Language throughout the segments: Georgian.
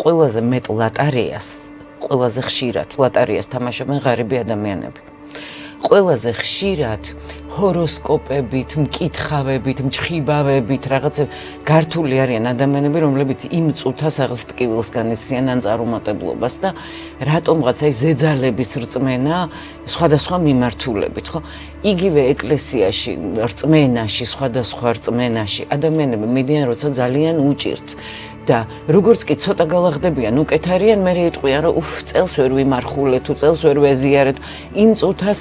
ყველაზე მეტ ლატარიას, ყველაზე ხშირად ლატარიას თამაშობენ ღარიბი ადამიანები. ყველაზე ხშირად ჰოროსკოპებით, მკითხავებით, მჭხიბავებით, რაღაცა გართული არიან ადამიანები, რომლებიც იმ წუთას რაღაც ტკივილს განიცდიან ან წარუმატებლობას და რატომღაც აი ზეძალების რწმენა სხვადასხვა მიმართულებით, ხო? იგივე ეკლესიაში, რწმენაში, სხვადასხვა რწმენაში ადამიანები მიდიან, როცა ძალიან უჭირთ. და როგორც კი ცოტა galagდებიან, უკეთ არიან, მე იტყვიან, რომ წელს ვერ ვიმარხულე, თუ წელს ვერ ვეზიარეთ, იმ წუთას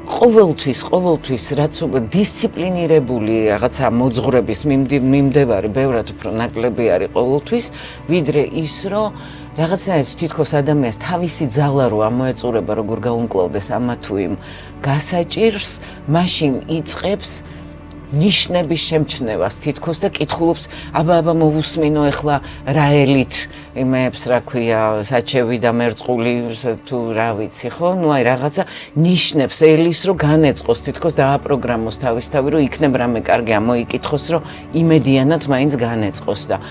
ყოველთვის რაც დისციპლინირებული რაღაცა მოძღვრების მიმდევარი ბევრად უფრო ნაკლები არის ყოველთვის, ვიდრე ის, რომ რაღაცნაირად თითქოს ადამიანს თავისი ძალა რო ამოეწურება, როგორ გაუმკლავდეს ამა თუ იმ გასაჭირს, მაშინ იწყებს ნიშნების შემჩნევას თითქოს და კითხულობს აბა მოვუსმინო ახლა რა ელით იმებს რა ქვია საჩევი და მერწყული თუ რა ვიცი ხო ნუ აი რაღაცა ნიშნებს ელის რო განეწყოს თითქოს დააპროგრამოს თავისთავი რომ იქნებ რამე კარგი ამოიკითხოს რომ იმედიანად მაინც განეწყოს და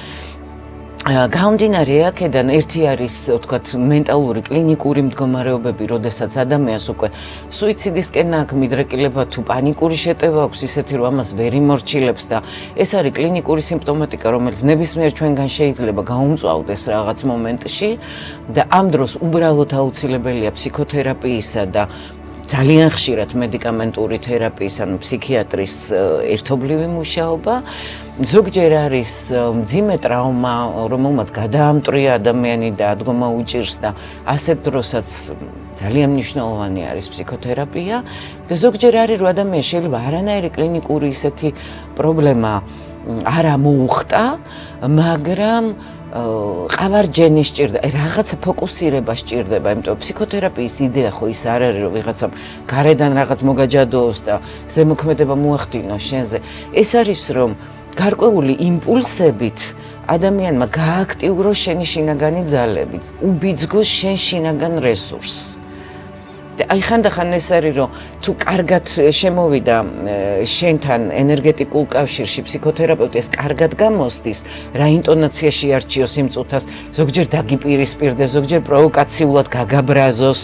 გამომდინარე აქედან ერთი არის ვთქვათ მენტალური კლინიკური მდგომარეობები, როდესაც ადამიანს უკვე სუიციდისკენ აქვს მიდრეკილება თუ პანიკური შეტევა აქვს ისეთი რომ ამას ვერ იმორჩილებს და ეს არის კლინიკური სიმპტომატიკა, რომელიც ნებისმიერ ჩვენგან შეიძლება გაუმწვავდეს რაღაც მომენტში და ამ დროს უბრალოდ აუცილებელია ფსიქოთერაპიისა და ძალიან ხშირად მედიკამენტური თერაპიის ანუ ფსიქიატრის ერთობლივი მუშაობა. ზოგჯერ არის მძიმე ტრავმა, რომელმაც გადაამტრია ადამიანი და ადგომა უჭირს და ასეთ დროსაც ძალიან მნიშვნელოვანი არის ფსიქოთერაპია და ზოგჯერ არის რომ ადამიანს შეიძლება არანაირი კლინიკური ისეთი პრობლემა არ მოუხდა, მაგრამ ყავარჯენი სჭირდება, რაღაცა ფოკუსირება სჭირდება, იმიტომ ფსიქოთერაპიის იდეა ხო ის არ არის რომ ვიღაცამ გარედან რაღაც მოგაჯადოოს და ზემოქმედება მოახდინოს შენზე. ეს არის რომ გარკვეული იმპულსებით ადამიანმა გააქტიუროს შენი შინაგანი ძალები, უბიძგოს შენ შინაგან რესურსს. აი ხანდახან ეს არის რომ თუ კარგად შემოვიდა შენთან ენერგეტიკულ კავშირში ფსიქოთერაპევტი ეს კარგად გამოსდის, რა ინტონაციაში არჩიოს იმ წუთას, ზოგჯერ დაგიპირისპირდეს, ზოგჯერ პროვოკაციულად გაგაბრაზოს,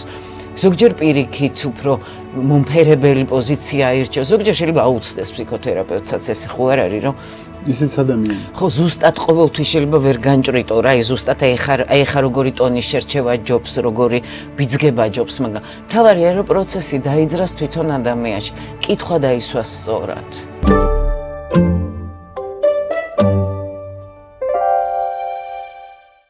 ზოგჯერ პირიქით უფრო მომფერებელი პოზიცია აირჩიოს, ზოგჯერ შეიძლება აუცდეს ფსიქოთერაპევტსაც, ეს ხო არ არის რომ ისიც ადამიანი. ხო ზუსტად ყოველთვის შეიძლება ვერ განჭრიტო რა, აი ზუსტად აი ხა როგორი ტონის შერჩევა ჯობს, როგორი ბიძგება ჯობს, მაგრამ თავარია რომ პროცესი დაიძრას თვითონ ადამიანში, კითხვა დაისვას სწორად.